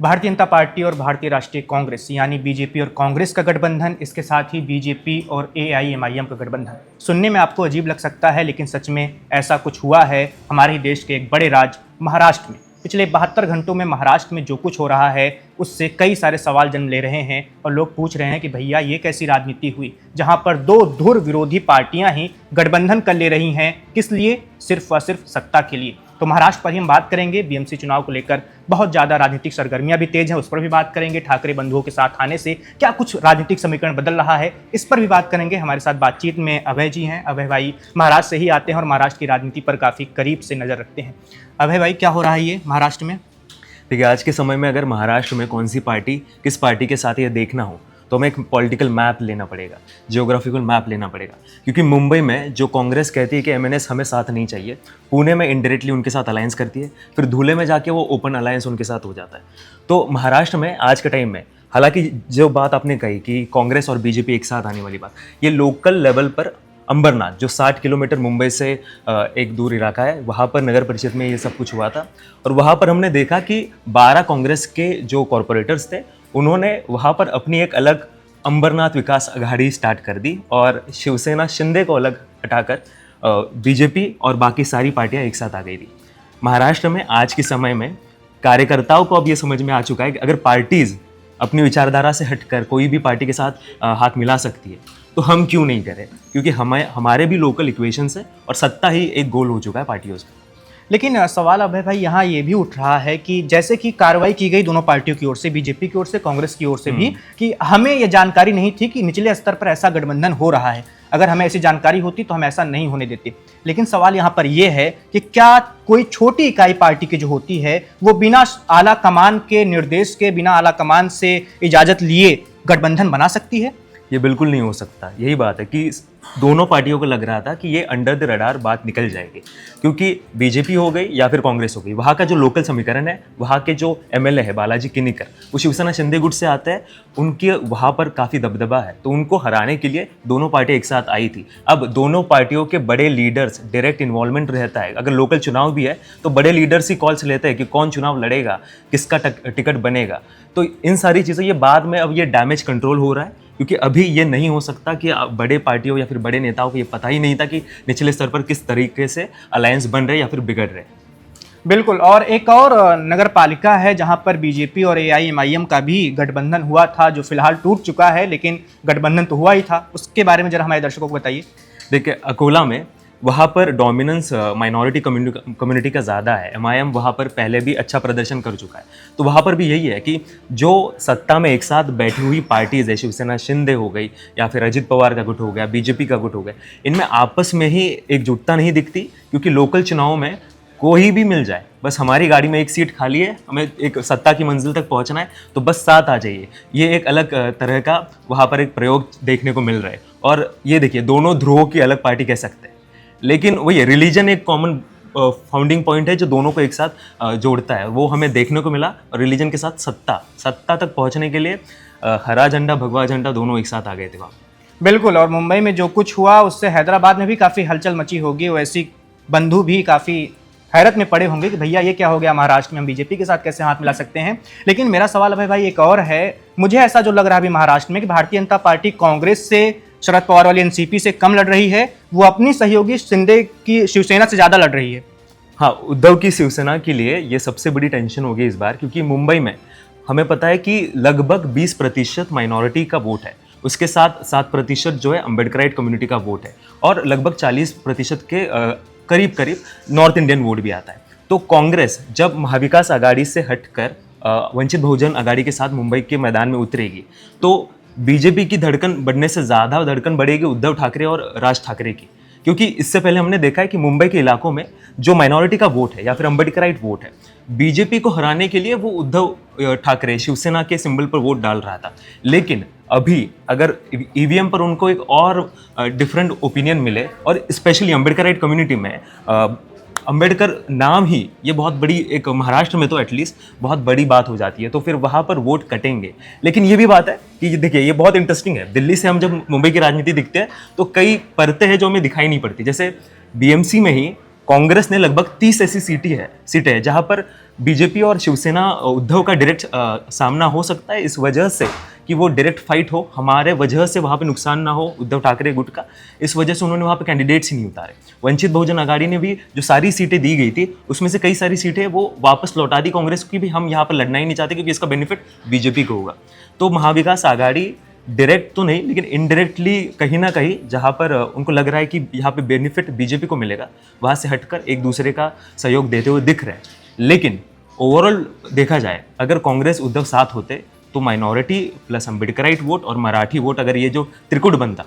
Bharatiya Janata party और भारतीय राष्ट्रीय कांग्रेस यानी बीजेपी और कांग्रेस का गठबंधन, इसके साथ ही बीजेपी और एआईएमआईएम का गठबंधन। सुनने में आपको अजीब लग सकता है, लेकिन सच में ऐसा कुछ हुआ है हमारे ही देश के एक बड़े राज्य महाराष्ट्र में। पिछले 72 घंटों में महाराष्ट्र में जो कुछ हो रहा है उससे कई सारे सवाल जन्म ले रहे हैं और लोग पूछ रहे हैं कि भैया ये कैसी राजनीति हुई जहां पर दो धुर विरोधी पार्टियां ही गठबंधन कर ले रही हैं। किस लिए? सिर्फ और सिर्फ सत्ता के लिए। तो महाराष्ट्र पर ही हम बात करेंगे। बीएमसी चुनाव को लेकर बहुत ज़्यादा राजनीतिक सरगर्मियां भी तेज हैं, उस पर भी बात करेंगे। ठाकरे बंधुओं के साथ आने से क्या कुछ राजनीतिक समीकरण बदल रहा है, इस पर भी बात करेंगे। हमारे साथ बातचीत में अभय जी हैं। अभय भाई महाराष्ट्र से ही आते हैं और महाराष्ट्र की राजनीति पर काफ़ी करीब से नज़र रखते हैं। अभय भाई, क्या हो रहा है ये महाराष्ट्र में? देखिए, आज के समय में अगर महाराष्ट्र में कौन सी पार्टी किस पार्टी के साथ ये देखना हो तो हमें एक पॉलिटिकल मैप लेना पड़ेगा, जियोग्राफिकल मैप लेना पड़ेगा। क्योंकि मुंबई में जो कांग्रेस कहती है कि एमएनएस हमें साथ नहीं चाहिए, पुणे में इनडायरेक्टली उनके साथ अलायंस करती है, फिर धुले में जाके वो ओपन अलायंस उनके साथ हो जाता है। तो महाराष्ट्र में आज के टाइम में, हालांकि जो बात आपने कही कि कांग्रेस और बीजेपी एक साथ आने वाली बात, ये लोकल लेवल पर अंबरनाथ, जो 60 किलोमीटर मुंबई से एक दूर इलाका है, वहाँ पर नगर परिषद में ये सब कुछ हुआ था। और वहाँ पर हमने देखा कि 12 कांग्रेस के जो कॉरपोरेटर्स थे उन्होंने वहाँ पर अपनी एक अलग अंबरनाथ विकास अघाड़ी स्टार्ट कर दी और शिवसेना शिंदे को अलग हटाकर बीजेपी और बाकी सारी पार्टियां एक साथ आ गई थी। महाराष्ट्र में आज के समय में कार्यकर्ताओं को अब ये समझ में आ चुका है कि अगर पार्टीज अपनी विचारधारा से हटकर कोई भी पार्टी के साथ हाथ मिला सकती है तो हम क्यों नहीं करें, क्योंकि हमारे भी लोकल इक्वेशंस है और सत्ता ही एक गोल हो चुका है पार्टियों का। लेकिन सवाल अभय भाई यहाँ ये भी उठ रहा है कि जैसे कि कार्रवाई की गई दोनों पार्टियों की ओर से, बीजेपी की ओर से, कांग्रेस की ओर से भी, कि हमें ये जानकारी नहीं थी कि निचले स्तर पर ऐसा गठबंधन हो रहा है। अगर हमें ऐसी जानकारी होती तो हम ऐसा नहीं होने देते। लेकिन सवाल यहाँ पर यह है कि क्या कोई छोटी इकाई पार्टी की जो होती है वो बिना आला कमान के निर्देश के, बिना आला कमान से इजाजत लिए गठबंधन बना सकती है? ये बिल्कुल नहीं हो सकता। यही बात है कि दोनों पार्टियों को लग रहा था कि ये अंडर द रडार बात निकल जाएगी, क्योंकि बीजेपी हो गई या फिर कांग्रेस हो गई, वहाँ का जो लोकल समीकरण है, वहाँ के जो एमएलए है बालाजी किनीकर, वो शिवसेना शिंदे गुट से आते हैं, उनके वहाँ पर काफ़ी दबदबा है, तो उनको हराने के लिए दोनों पार्टी एक साथ आई थी। अब दोनों पार्टियों के बड़े लीडर्स डायरेक्ट इन्वॉल्वमेंट रहता है। अगर लोकल चुनाव भी है तो बड़े लीडर्स ही कॉल्स लेते हैं कि कौन चुनाव लड़ेगा, किसका टिकट बनेगा। तो इन सारी चीज़ें ये बाद में अब ये डैमेज कंट्रोल हो रहा है, क्योंकि अभी ये नहीं हो सकता कि बड़े पार्टियों या फिर बड़े नेताओं को ये पता ही नहीं था कि निचले स्तर पर किस तरीके से अलायंस बन रहे या फिर बिगड़ रहे। बिल्कुल। और एक और नगर पालिका है जहां पर बीजेपी और एआईएमआईएम का भी गठबंधन हुआ था, जो फिलहाल टूट चुका है, लेकिन गठबंधन तो हुआ ही था। उसके बारे में जरा हमारे दर्शकों को बताइए। देखिए, अकोला में वहाँ पर डोमिनेंस माइनॉरिटी कम्युनिटी का ज़्यादा है। एमआईएम वहाँ पर पहले भी अच्छा प्रदर्शन कर चुका है, तो वहाँ पर भी यही है कि जो सत्ता में एक साथ बैठी हुई पार्टीज़ है, शिवसेना शिंदे हो गई या फिर अजित पवार का गुट हो गया, बीजेपी का गुट हो गया, इनमें आपस में ही एकजुटता नहीं दिखती। क्योंकि लोकल चुनाव में कोई भी मिल जाए, बस हमारी गाड़ी में एक सीट खाली है, हमें एक सत्ता की मंजिल तक पहुंचना है, तो बस साथ आ जाइए। ये एक अलग तरह का वहाँ पर एक प्रयोग देखने को मिल रहा है। और ये देखिए, दोनों ध्रुवों की अलग पार्टी कह सकते हैं, लेकिन वही रिलीजन एक कॉमन फाउंडिंग पॉइंट है जो दोनों को एक साथ जोड़ता है। वो हमें देखने को मिला। और रिलीजन के साथ सत्ता तक पहुंचने के लिए हरा झंडा भगवा झंडा दोनों एक साथ आ गए थे वहाँ। बिल्कुल। और मुंबई में जो कुछ हुआ उससे हैदराबाद में भी काफ़ी हलचल मची होगी। वैसी बंधु भी काफ़ी हैरत में पड़े होंगे कि भैया ये क्या हो गया, महाराष्ट्र में हम बीजेपी के साथ कैसे हाथ मिला सकते हैं। लेकिन मेरा सवाल अभय भाई एक और है। मुझे ऐसा जो लग रहा है अभी महाराष्ट्र में कि भारतीय जनता पार्टी कांग्रेस से, शरद पवार वाली एनसीपी से कम लड़ रही है, वो अपनी सहयोगी शिंदे की शिवसेना से ज़्यादा लड़ रही है। हाँ, उद्धव की शिवसेना के लिए ये सबसे बड़ी टेंशन होगी इस बार, क्योंकि मुंबई में हमें पता है कि लगभग 20% माइनॉरिटी का वोट है, उसके साथ 7% जो है अम्बेडकराइट कम्युनिटी का वोट है, और लगभग 40% के करीब नॉर्थ इंडियन वोट भी आता है। तो कांग्रेस जब महाविकास आघाड़ी से हटकर वंचित बहुजन आघाड़ी के साथ मुंबई के मैदान में उतरेगी, तो बीजेपी की धड़कन बढ़ने से ज़्यादा धड़कन बढ़ेगी उद्धव ठाकरे और राज ठाकरे की। क्योंकि इससे पहले हमने देखा है कि मुंबई के इलाकों में जो माइनॉरिटी का वोट है या फिर अम्बेडकराइट वोट है, बीजेपी को हराने के लिए वो उद्धव ठाकरे शिवसेना के सिंबल पर वोट डाल रहा था। लेकिन अभी अगर ईवीएम पर उनको एक और डिफरेंट ओपिनियन मिले, और स्पेशली अम्बेडकराइट कम्युनिटी में अंबेडकर नाम ही ये बहुत बड़ी एक महाराष्ट्र में तो एटलीस्ट बहुत बड़ी बात हो जाती है, तो फिर वहाँ पर वोट कटेंगे। लेकिन ये भी बात है कि देखिए, ये बहुत इंटरेस्टिंग है। दिल्ली से हम जब मुंबई की राजनीति दिखते हैं तो कई परतें हैं जो हमें दिखाई नहीं पड़ती। जैसे बीएमसी में ही कांग्रेस ने लगभग 30 ऐसी सीटें हैं जहां पर बीजेपी और शिवसेना उद्धव का डायरेक्ट सामना हो सकता है, इस वजह से कि वो डायरेक्ट फाइट हो, हमारे वजह से वहाँ पे नुकसान ना हो उद्धव ठाकरे गुट का, इस वजह से उन्होंने वहाँ पे कैंडिडेट्स ही नहीं उतारे। वंचित बहुजन आघाड़ी ने भी जो सारी सीटें दी गई थी उसमें से कई सारी सीटें वो वापस लौटा दी कांग्रेस की भी, हम यहाँ पर लड़ना ही नहीं चाहते क्योंकि इसका बेनिफिट बीजेपी को होगा। तो महाविकास आघाड़ी डायरेक्ट तो नहीं लेकिन इनडायरेक्टली कहीं ना कहीं जहाँ पर उनको लग रहा है कि यहाँ पे बेनिफिट बीजेपी को मिलेगा, वहाँ से हटकर एक दूसरे का सहयोग देते हुए दिख रहे हैं। लेकिन ओवरऑल देखा जाए, अगर कांग्रेस उद्धव साथ होते तो माइनॉरिटी प्लस अम्बेडकराइट वोट और मराठी वोट, अगर ये जो त्रिकुट बनता,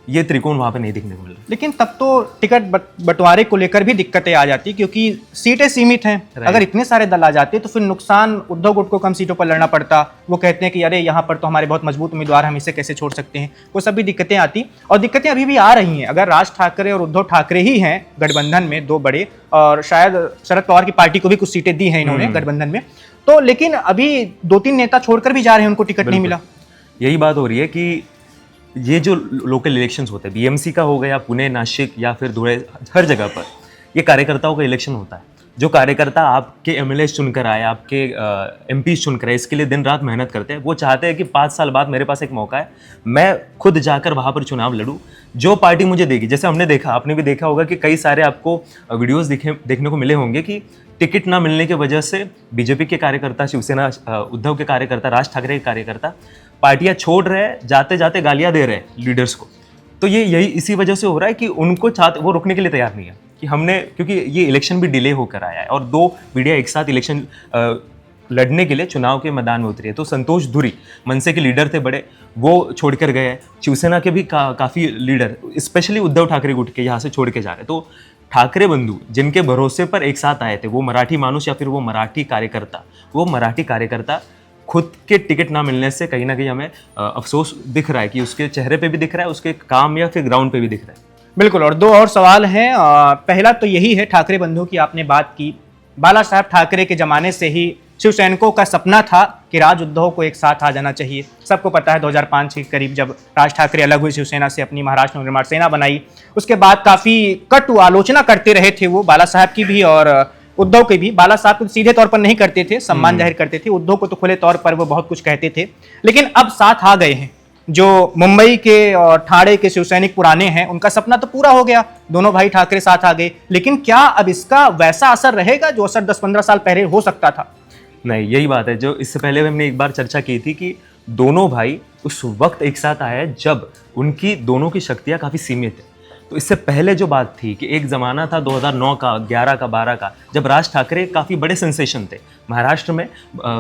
ये त्रिकोण वहाँ पे नहीं दिखने को मिल रहा। लेकिन तब तो टिकट बंटवारे को लेकर भी दिक्कतें आ जाती क्योंकि सीटें सीमित हैं। अगर इतने सारे दल आ जाते तो फिर नुकसान उद्धव गुट को कम सीटों पर लड़ना पड़ता। वो कहते हैं कि अरे यहाँ पर तो हमारे बहुत मजबूत उम्मीदवार, हम इसे कैसे छोड़ सकते हैं। वो सब भी दिक्कतें आती और दिक्कतें अभी भी आ रही हैं। अगर राज ठाकरे और उद्धव ठाकरे ही हैं गठबंधन में दो बड़े, और शायद शरद पवार की पार्टी को भी कुछ सीटें दी हैं इन्होंने गठबंधन में, तो लेकिन अभी 2-3 नेता छोड़कर भी जा रहे हैं, उनको टिकट नहीं मिला। यही बात हो रही है कि ये जो लोकल इलेक्शंस होते हैं, बीएमसी का हो गया, पुणे, नासिक या फिर धुले, हर जगह पर ये कार्यकर्ताओं का इलेक्शन होता है। जो कार्यकर्ता आपके एमएलए चुनकर आए, आपके एमपी चुनकर आए, इसके लिए दिन रात मेहनत करते हैं। वो चाहते हैं कि 5 साल बाद मेरे पास एक मौका है, मैं खुद जाकर वहाँ पर चुनाव लड़ूँ, जो पार्टी मुझे देगी। जैसे हमने देखा, आपने भी देखा होगा कि कई सारे आपको वीडियोज़ देखने को मिले होंगे कि टिकट ना मिलने की वजह से बीजेपी के कार्यकर्ता, शिवसेना उद्धव के कार्यकर्ता, राज ठाकरे के कार्यकर्ता पार्टियां छोड़ रहे हैं, जाते जाते गालियां दे रहे हैं लीडर्स को। तो ये यही इसी वजह से हो रहा है कि उनको वो रुकने के लिए तैयार नहीं है कि हमने, क्योंकि ये इलेक्शन भी डिले होकर आया है और 2 मीडिया एक साथ इलेक्शन लड़ने के लिए चुनाव के मैदान में उतरी है। तो संतोष धुरी मनसे के लीडर थे बड़े, वो छोड़कर गए हैं। शिवसेना के भी काफ़ी लीडर, स्पेशली उद्धव ठाकरे गुट के, यहाँ से छोड़ के जा रहे हैं। तो ठाकरे बंधु जिनके भरोसे पर एक साथ आए थे, वो मराठी मानुष या फिर वो मराठी कार्यकर्ता खुद के टिकट ना मिलने से कहीं ना कहीं हमें अफसोस दिख रहा है कि उसके चेहरे पे भी दिख रहा है, उसके काम या फिर ग्राउंड पे भी दिख रहा है। बिल्कुल। और 2 और सवाल हैं। पहला तो यही है, ठाकरे बंधु की आपने बात की, बाला साहब ठाकरे के जमाने से ही शिवसैनिकों का सपना था कि राज उद्धव को एक साथ आ जाना चाहिए। सबको पता है 2005 के करीब जब राज ठाकरे अलग हुए शिवसेना से, अपनी महाराष्ट्र निर्माण सेना बनाई, उसके बाद काफ़ी कटु आलोचना करते रहे थे वो, बाला साहब की भी और उद्धव की भी। बाला साहब को सीधे तौर पर नहीं करते थे, सम्मान जाहिर करते थे। उद्धव को तो खुले तौर पर वो बहुत कुछ कहते थे। लेकिन अब साथ आ गए हैं। जो मुंबई के और ठाणे के शिवसैनिक पुराने हैं, उनका सपना तो पूरा हो गया, दोनों भाई ठाकरे साथ आ गए। लेकिन क्या अब इसका वैसा असर रहेगा जो असर 10-15 साल पहले हो सकता था? नहीं, यही बात है जो इससे पहले हमने एक बार चर्चा की थी कि दोनों भाई उस वक्त एक साथ आए जब उनकी दोनों की शक्तियां काफ़ी सीमित है। तो इससे पहले जो बात थी कि एक ज़माना था 2009 का, 11 का, 12 का, जब राज ठाकरे काफ़ी बड़े सेंसेशन थे महाराष्ट्र में।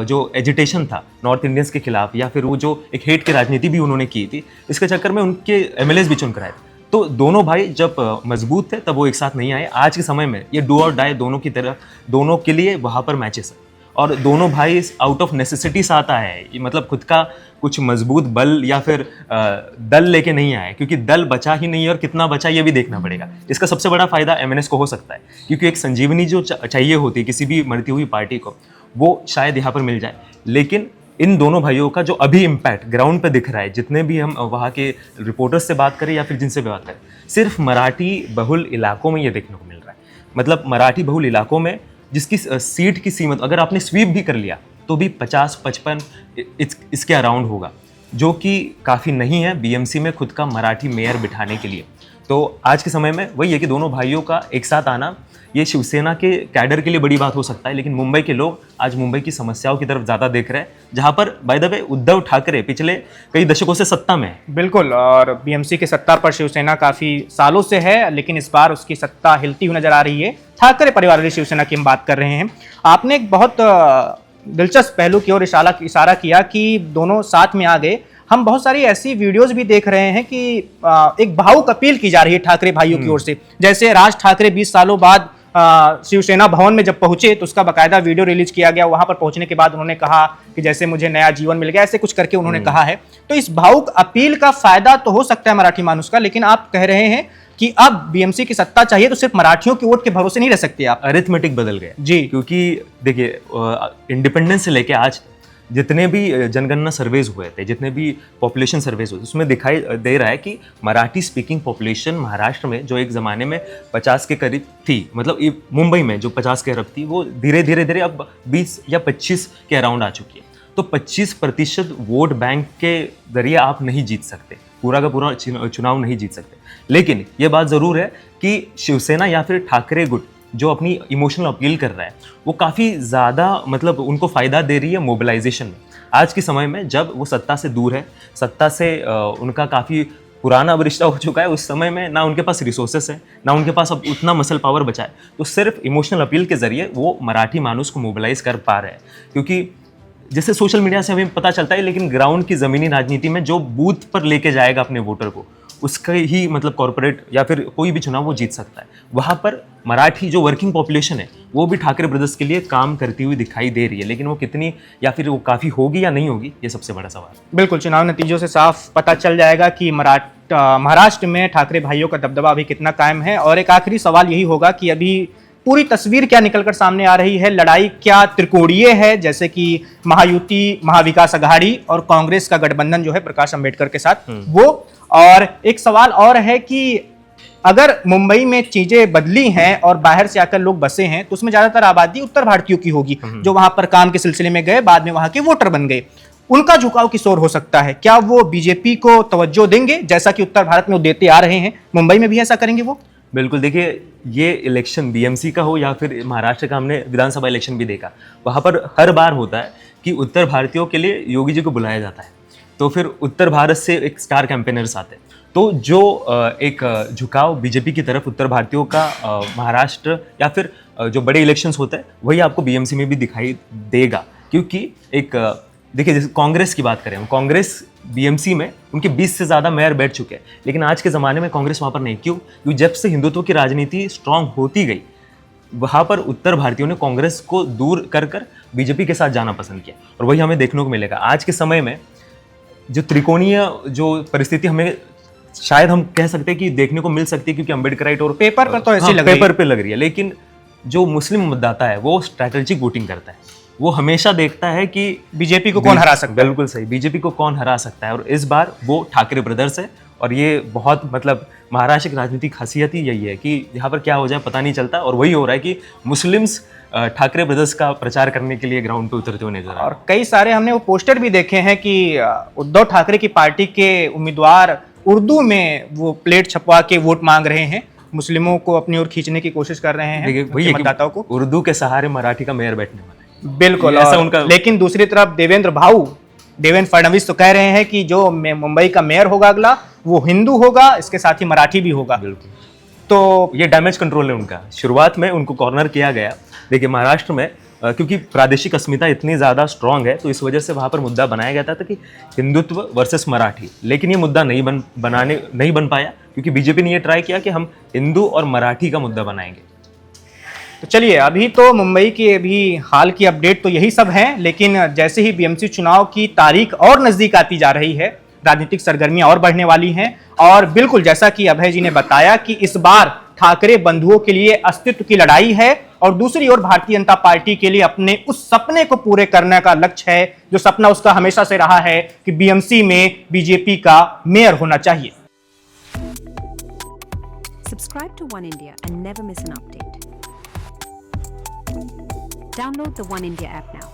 जो एजिटेशन था नॉर्थ इंडियंस के खिलाफ, या फिर वो जो एक हेट की राजनीति भी उन्होंने की थी, इसके चक्कर में उनके एमएलएज भी चुन कर आए। तो दोनों भाई जब मजबूत थे तब वो एक साथ नहीं आए। आज के समय में ये डू और डाई दोनों की तरह, दोनों के लिए वहाँ पर मैचेस है और दोनों भाई आउट ऑफ नेसेसिटी साथ आए हैं। ये मतलब खुद का कुछ मजबूत बल या फिर दल लेके नहीं आए, क्योंकि दल बचा ही नहीं है और कितना बचा ये भी देखना पड़ेगा। इसका सबसे बड़ा फायदा एमएनएस को हो सकता है, क्योंकि एक संजीवनी जो चाहिए होती है किसी भी मरती हुई पार्टी को, वो शायद यहाँ पर मिल जाए। लेकिन इन दोनों भाइयों का जो अभी इम्पैक्ट ग्राउंड पे दिख रहा है, जितने भी हम वहाँ के रिपोर्टर्स से बात करें या फिर जिनसे भी बात करें, सिर्फ मराठी बहुल इलाकों में ये देखने को मिल रहा है। मतलब मराठी बहुल इलाकों में जिसकी सीट की सीमत अगर आपने स्वीप भी कर लिया तो भी 50-55 इसके अराउंड होगा, जो कि काफ़ी नहीं है बीएमसी में खुद का मराठी मेयर बिठाने के लिए। तो आज के समय में वही है कि दोनों भाइयों का एक साथ आना ये शिवसेना के कैडर के लिए बड़ी बात हो सकता है। लेकिन मुंबई के लोग आज मुंबई की समस्याओं की तरफ ज़्यादा देख रहे हैं, जहां पर by the way Uddhav Thackeray पिछले कई दशकों से सत्ता में है। बिल्कुल। और बीएमसी की सत्ता पर शिवसेना काफ़ी सालों से है, लेकिन इस बार उसकी सत्ता हिलती हुई नजर आ रही है। ठाकरे परिवार वाली शिवसेना की हम बात कर रहे हैं। आपने एक बहुत दिलचस्प पहलू की ओर इशारा किया कि दोनों साथ में आ गए। हम बहुत सारी ऐसी वीडियोस भी देख रहे हैं कि एक भावुक अपील की जा रही है ठाकरे भाइयों की ओर से। जैसे राज ठाकरे 20 सालों बाद शिवसेना भवन में जब पहुंचे तो उसका बाकायदा वीडियो रिलीज किया गया। वहां पर पहुंचने के बाद उन्होंने कहा कि जैसे मुझे नया जीवन मिल गया, ऐसे कुछ करके उन्होंने कहा है। तो इस भावुक अपील का फायदा तो हो सकता है मराठी मानुष का, लेकिन आप कह रहे हैं कि अब बीएमसी की सत्ता चाहिए तो सिर्फ मराठियों की वोट के भरोसे नहीं रह सकते आप। अरिथमेटिक बदल गया जी, क्योंकि देखिए इंडिपेंडेंस से लेके आज जितने भी जनगणना सर्वेज हुए थे, जितने भी पॉपुलेशन सर्वेज हुए थे, उसमें दिखाई दे रहा है कि मराठी स्पीकिंग पॉपुलेशन महाराष्ट्र में जो एक ज़माने में 50 के करीब थी, मतलब मुंबई में जो 50 के अरब थी, वो धीरे धीरे अब 20 या 25 के अराउंड आ चुकी है। तो 25% वोट बैंक के जरिए आप नहीं जीत सकते, पूरा का पूरा चुनाव नहीं जीत सकते। लेकिन ये बात ज़रूर है कि शिवसेना या फिर ठाकरे गुट जो अपनी इमोशनल अपील कर रहा है, वो काफ़ी ज़्यादा मतलब उनको फ़ायदा दे रही है मोबिलाइजेशन में। आज के समय में जब वो सत्ता से दूर है, सत्ता से उनका काफ़ी पुराना अब रिश्ता हो चुका है, उस समय में ना उनके पास रिसोर्सेस है, ना उनके पास अब उतना मसल पावर बचा है, तो सिर्फ इमोशनल अपील के ज़रिए वो मराठी मानुस को मोबिलाइज कर पा रहे हैं। क्योंकि जैसे सोशल मीडिया से हमें पता चलता है, लेकिन ग्राउंड की ज़मीनी राजनीति में जो बूथ पर लेके जाएगा अपने वोटर को, उसका ही मतलब कॉर्पोरेट या फिर कोई भी चुनाव वो जीत सकता है। वहाँ पर मराठी जो वर्किंग पॉपुलेशन है, वो भी ठाकरे ब्रदर्स के लिए काम करती हुई दिखाई दे रही है, लेकिन वो कितनी या फिर वो काफ़ी होगी या नहीं होगी, ये सबसे बड़ा सवाल है। बिल्कुल, चुनाव नतीजों से साफ पता चल जाएगा कि महाराष्ट्र में ठाकरे भाइयों का दबदबा अभी कितना कायम है। और एक आखिरी सवाल यही होगा कि अभी पूरी तस्वीर क्या निकलकर सामने आ रही है? लड़ाई क्या त्रिकोणीय है, जैसे कि महायुति, महाविकास अघाड़ी और कांग्रेस का गठबंधन जो है प्रकाश अंबेडकर के साथ, वो? और एक सवाल और है कि अगर मुंबई में चीजें बदली हैं और बाहर से आकर लोग बसे हैं, तो उसमें ज्यादातर आबादी उत्तर भारतीयों की होगी, जो वहां पर काम के सिलसिले में गए, बाद में वहां के वोटर बन गए। उनका झुकाव किस ओर हो सकता है? क्या वो बीजेपी को तवज्जो देंगे, जैसा कि उत्तर भारत में वो देते आ रहे हैं? मुंबई में भी ऐसा करेंगे वो? बिल्कुल, देखिए, ये इलेक्शन बीएमसी का हो या फिर महाराष्ट्र का, हमने विधानसभा इलेक्शन भी देखा, वहाँ पर हर बार होता है कि उत्तर भारतीयों के लिए योगी जी को बुलाया जाता है, तो फिर उत्तर भारत से एक स्टार कैंपेनर्स आते हैं। तो जो एक झुकाव बीजेपी की तरफ उत्तर भारतीयों का महाराष्ट्र या फिर जो बड़े इलेक्शंस होते हैं, वही आपको बीएमसी में भी दिखाई देगा। क्योंकि एक देखिए, जैसे कांग्रेस की बात करें, कांग्रेस बीएमसी में उनके 20 से ज़्यादा मेयर बैठ चुके हैं, लेकिन आज के ज़माने में कांग्रेस वहाँ पर नहीं। क्यों? क्योंकि जब से हिंदुत्व की राजनीति स्ट्रांग होती गई, वहाँ पर उत्तर भारतीयों ने कांग्रेस को दूर कर कर बीजेपी के साथ जाना पसंद किया, और वही हमें देखने को मिलेगा। आज के समय में जो त्रिकोणीय जो परिस्थिति हमें शायद हम कह सकते हैं कि देखने को मिल सकती है, क्योंकि अम्बेडकराइट और पेपर पर तो ऐसी लग रही है। पेपर पे लग रही है, लेकिन जो मुस्लिम मतदाता है वो स्ट्रैटेजिक वोटिंग करता है। वो हमेशा देखता है कि बीजेपी को कौन हरा सकता है। बिल्कुल सही, बीजेपी को कौन हरा सकता है, और इस बार वो ठाकरे ब्रदर्स है। और ये बहुत मतलब महाराष्ट्र की राजनीतिक खासियत ही यही है कि यहाँ पर क्या हो जाए पता नहीं चलता, और वही हो रहा है कि मुस्लिम्स ठाकरे ब्रदर्स का प्रचार करने के लिए ग्राउंड पे उतरते हुए नजर आ रहे हैं। और कई सारे हमने वो पोस्टर भी देखे हैं कि उद्धव ठाकरे की पार्टी के उम्मीदवार उर्दू में वो प्लेट छपवा के वोट मांग रहे हैं, मुस्लिमों को अपनी ओर खींचने की कोशिश कर रहे हैं, वही मतदाताओं को। उर्दू के सहारे मराठी का मेयर बैठने वाला है। बिल्कुल, ऐसा उनका। लेकिन दूसरी तरफ देवेंद्र फडणवीस तो कह रहे हैं कि जो मुंबई का मेयर होगा अगला, वो हिंदू होगा, इसके साथ ही मराठी भी होगा। बिल्कुल, तो ये डैमेज कंट्रोल है उनका। शुरुआत में उनको कॉर्नर किया गया। देखिए, महाराष्ट्र में क्योंकि प्रादेशिक अस्मिता इतनी ज़्यादा स्ट्रांग है, तो इस वजह से वहाँ पर मुद्दा बनाया गया था कि हिंदुत्व वर्सेस मराठी। लेकिन ये मुद्दा नहीं बन पाया, क्योंकि बीजेपी ने ये ट्राई किया कि हम हिंदू और मराठी का मुद्दा बनाएंगे। तो चलिए, अभी तो मुंबई की भी हाल की अपडेट तो यही सब है, लेकिन जैसे ही बीएमसी चुनाव की तारीख और नजदीक आती जा रही है, राजनीतिक सरगर्मियां और बढ़ने वाली हैं। और बिल्कुल जैसा कि अभय जी ने बताया कि इस बार ठाकरे बंधुओं के लिए अस्तित्व की लड़ाई है, और दूसरी ओर भारतीय जनता पार्टी के लिए अपने उस सपने को पूरे करने का लक्ष्य है, जो सपना उसका हमेशा से रहा है कि बीएमसी में बीजेपी का मेयर होना चाहिए। Subscribe to One India and never miss an update. Download the One India app now.